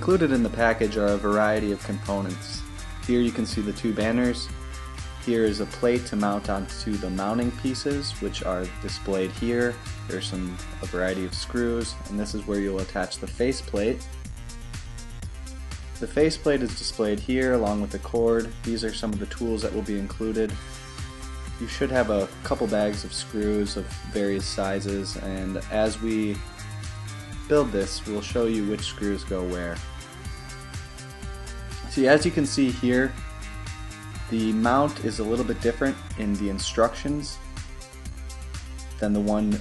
included in the package are a variety of components. Here you can see the two banners. Here is a plate to mount onto the mounting pieces, which are displayed here. There's a variety of screws, and this is where you'll attach the faceplate. The faceplate is displayed here along with the cord. These are some of the tools that will be included. You should have a couple bags of screws of various sizes, and as we build this, we'll show you which screws go where. See, as you can see here, the mount is a little bit different in the instructions than the one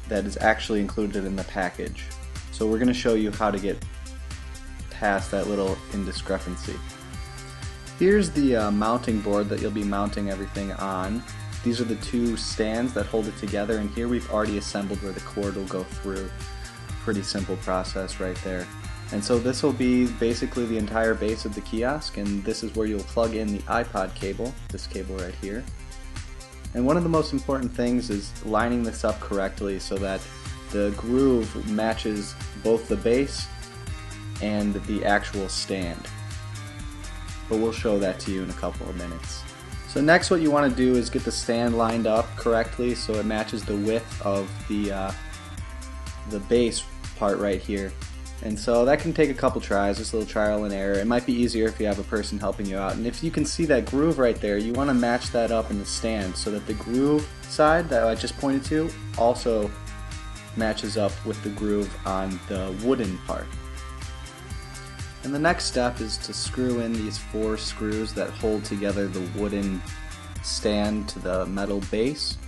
that is actually included in the package. So we're going to show you how to get past that little indiscrepancy. Here's the mounting board that you'll be mounting everything on. These are the two stands that hold it together, and here we've already assembled where the cord will go through. Pretty simple process right there. And so this will be basically the entire base of the kiosk, and this is where you'll plug in the iPod cable, this cable right here. And one of the most important things is lining this up correctly so that the groove matches both the base and the actual stand. But we'll show that to you in a couple of minutes. So next what you want to do is get the stand lined up correctly so it matches the width of the base part right here. And so that can take a couple tries, just a little trial and error. It might be easier if you have a person helping you out. And if you can see that groove right there, you want to match that up in the stand so that the groove side that I just pointed to also matches up with the groove on the wooden part. And the next step is to screw in these 4 screws that hold together the wooden stand to the metal base.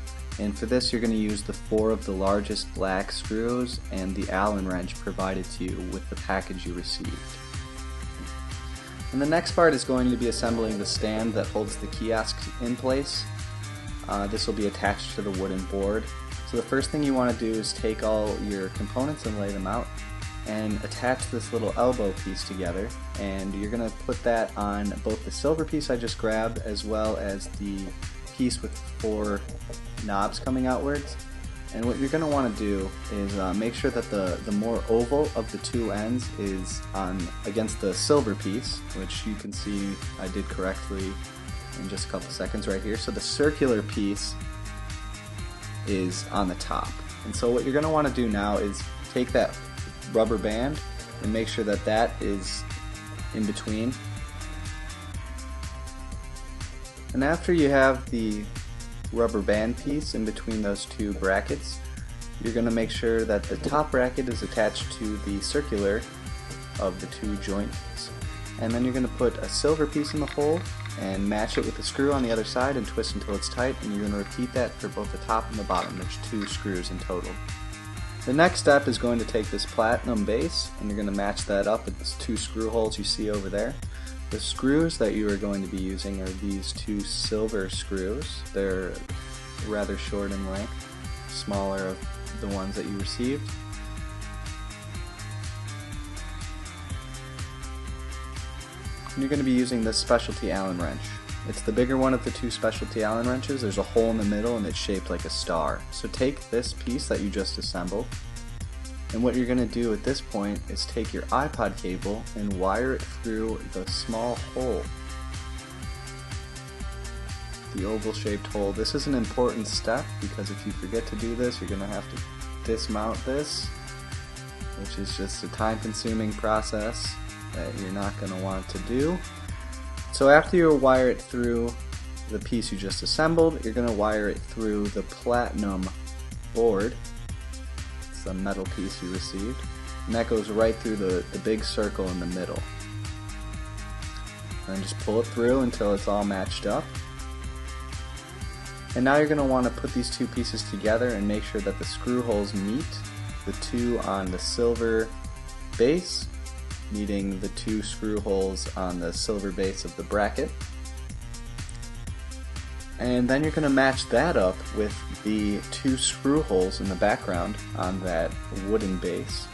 And for this you're going to use the 4 of the largest black screws and the Allen wrench provided to you with the package you received. And the next part is going to be assembling the stand that holds the kiosk in place. This will be attached to the wooden board. So the first thing you want to do is take all your components and lay them out and attach this little elbow piece together, and you're going to put that on both the silver piece I just grabbed as well as the piece with 4 knobs coming outwards. And what you're going to want to do is make sure that the more oval of the 2 ends is against the silver piece, which you can see I did correctly in just a couple seconds right here. So the circular piece is on the top. And so what you're going to want to do now is take that rubber band and make sure that that is in between. And after you have the rubber band piece in between those 2 brackets, you're going to make sure that the top bracket is attached to the circular of the 2 joints. And then you're going to put a silver piece in the hole and match it with a screw on the other side and twist until it's tight, and you're going to repeat that for both the top and the bottom. There's 2 screws in total. The next step is going to take this platinum base and you're going to match that up with these 2 screw holes you see over there. The screws that you are going to be using are these 2 silver screws. They're rather short in length, smaller of the ones that you received. And you're going to be using this specialty Allen wrench. It's the bigger one of the 2 specialty Allen wrenches. There's a hole in the middle and it's shaped like a star. So take this piece that you just assembled, and what you're going to do at this point is take your iPod cable and wire it through the small hole, the oval shaped hole. This is an important step because if you forget to do this, you're going to have to dismount this, which is just a time consuming process that you're not going to want to do. So after you wire it through the piece you just assembled, you're going to wire it through the platinum board. It's the metal piece you received. And that goes right through the big circle in the middle. And just pull it through until it's all matched up. And now you're going to want to put these 2 pieces together and make sure that the screw holes meet, the 2 on the silver base meeting the 2 screw holes on the silver base of the bracket. And then you're going to match that up with the 2 screw holes in the background on that wooden base.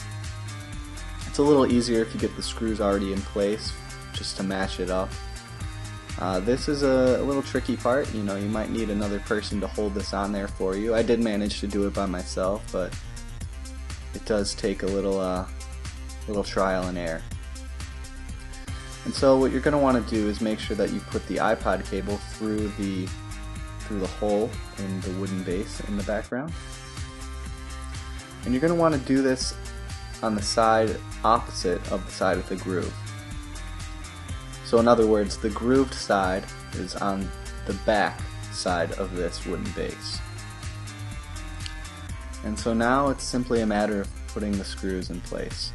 It's a little easier if you get the screws already in place just to match it up. This is a little tricky part. You know, you might need another person to hold this on there for you. I did manage to do it by myself, but it does take a little trial and error. And so what you're going to want to do is make sure that you put the iPod cable through the hole in the wooden base in the background. And you're going to want to do this on the side opposite of the side with the groove. So in other words, the grooved side is on the back side of this wooden base. And so now it's simply a matter of putting the screws in place.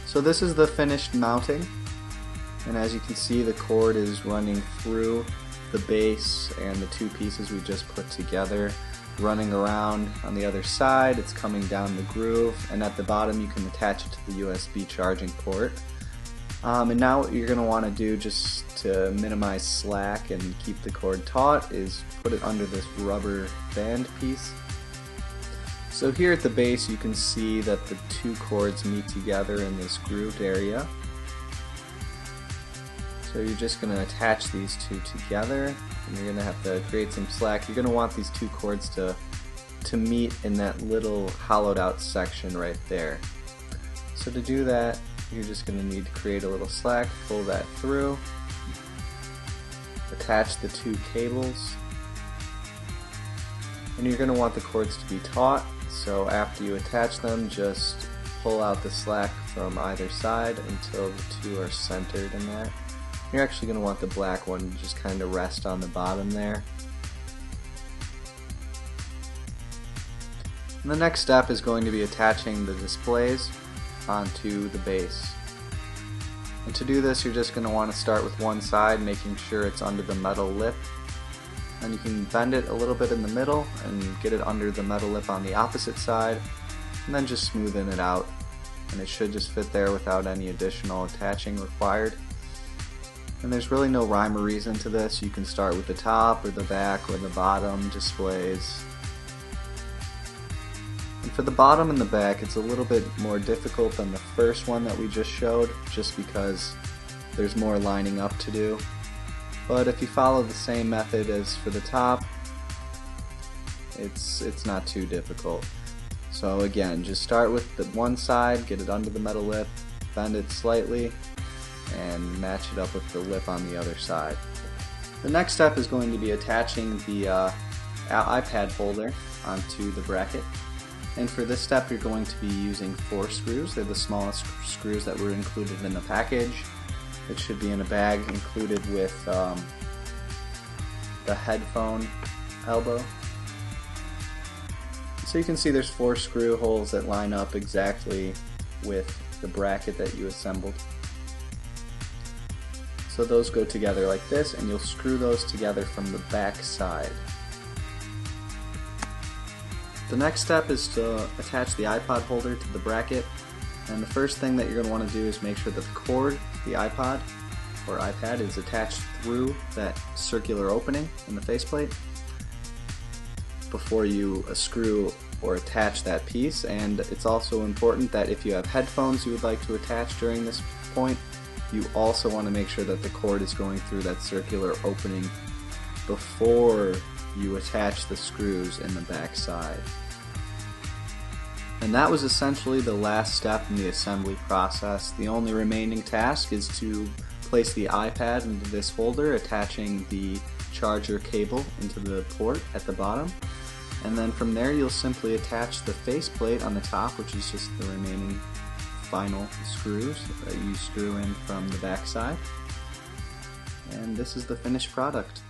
So this is the finished mounting, and as you can see, the cord is running through the base and the two pieces we just put together, running around on the other side. It's coming down the groove, and at the bottom you can attach it to the USB charging port. And now what you're going to want to do, just to minimize slack and keep the cord taut, is put it under this rubber band piece. So here at the base you can see that the two cords meet together in this grooved area. So you're just going to attach these two together, and you're going to have to create some slack. You're going to want these two cords to meet in that little hollowed out section right there. So to do that, you're just going to need to create a little slack, pull that through, attach the two cables, and you're going to want the cords to be taut. So after you attach them, just pull out the slack from either side until the two are centered in that. You're actually going to want the black one to just kind of rest on the bottom there. And the next step is going to be attaching the displays onto the base. And to do this, you're just going to want to start with one side, making sure it's under the metal lip. And you can bend it a little bit in the middle and get it under the metal lip on the opposite side, and then just smoothen it out. And it should just fit there without any additional attaching required. And there's really no rhyme or reason to this. You can start with the top or the back or the bottom displays. And for the bottom and the back, it's a little bit more difficult than the first one that we just showed, just because there's more lining up to do. But if you follow the same method as for the top, it's not too difficult. So again, just start with the one side, get it under the metal lip, bend it slightly, and match it up with the lip on the other side. The next step is going to be attaching the iPad holder onto the bracket. And for this step you're going to be using 4 screws. They're the smallest screws that were included in the package. It should be in a bag included with the headphone elbow. So you can see there's 4 screw holes that line up exactly with the bracket that you assembled. So those go together like this, and you'll screw those together from the back side. The next step is to attach the iPod holder to the bracket, and the first thing that you're going to want to do is make sure that the cord, the iPod or iPad, is attached through that circular opening in the faceplate before you screw or attach that piece. And it's also important that if you have headphones you would like to attach during this point, you also want to make sure that the cord is going through that circular opening before you attach the screws in the back side. And that was essentially the last step in the assembly process. The only remaining task is to place the iPad into this holder, attaching the charger cable into the port at the bottom. And then from there you'll simply attach the faceplate on the top, which is just the remaining final screws that you screw in from the back side. And this is the finished product.